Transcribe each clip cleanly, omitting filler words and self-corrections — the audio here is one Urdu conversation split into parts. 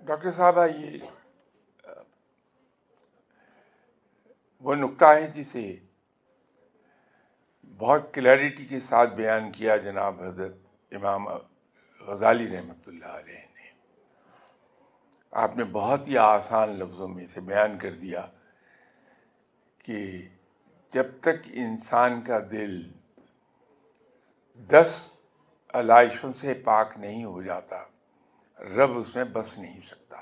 ڈاکٹر صاحبہ، یہ وہ نقطہ ہے جسے بہت کلیئرٹی کے ساتھ بیان کیا جناب حضرت امام غزالی رحمۃ اللہ علیہ نے. آپ نے بہت ہی آسان لفظوں میں سے بیان کر دیا کہ جب تک انسان کا دل 10 علائشوں سے پاک نہیں ہو جاتا، رب اس میں بس نہیں سکتا.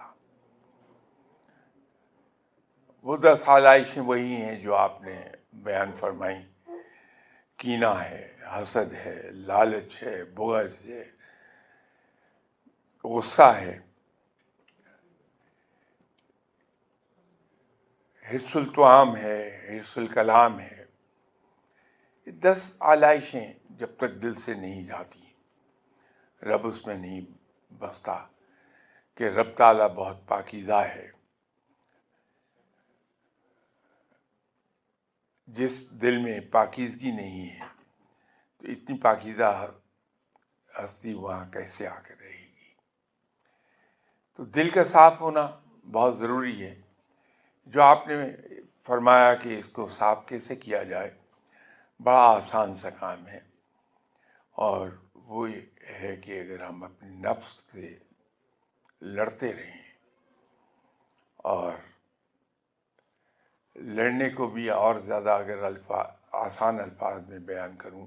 وہ 10 علائشیں وہی ہیں جو آپ نے بیان فرمائی. کینہ ہے، حسد ہے، لالچ ہے، بغض ہے، غصہ ہے، حرص الطعام ہے، حرص الکلام ہے. یہ 10 علائشیں جب تک دل سے نہیں جاتی، رب اس میں نہیں بستا کہ رب تعالیٰ بہت پاکیزہ ہے. جس دل میں پاکیزگی نہیں ہے تو اتنی پاکیزہ ہستی وہاں کیسے آ کے رہے گی؟ تو دل کا صاف ہونا بہت ضروری ہے. جو آپ نے فرمایا کہ اس کو صاف کیسے کیا جائے، بڑا آسان سا کام ہے، اور وہ یہ ہے کہ اگر ہم اپنے نفس سے لڑتے رہیں، اور لڑنے کو بھی اور زیادہ اگر آسان الفاظ میں بیان کروں،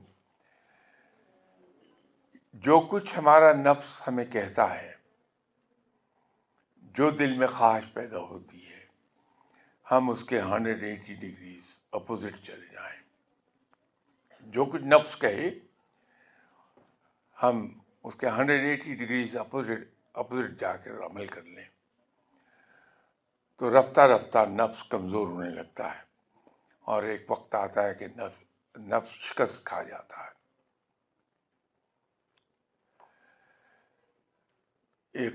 جو کچھ ہمارا نفس ہمیں کہتا ہے، جو دل میں خواہش پیدا ہوتی ہے، ہم اس کے 180 ڈگریز اپوزٹ چلے جائیں. جو کچھ نفس کہے ہم اس کے 180 ڈگریز اپوزٹ جا کر عمل کر لیں، تو رفتہ رفتہ نفس کمزور ہونے لگتا ہے، اور ایک وقت آتا ہے کہ نفس شکست کھا جاتا ہے. ایک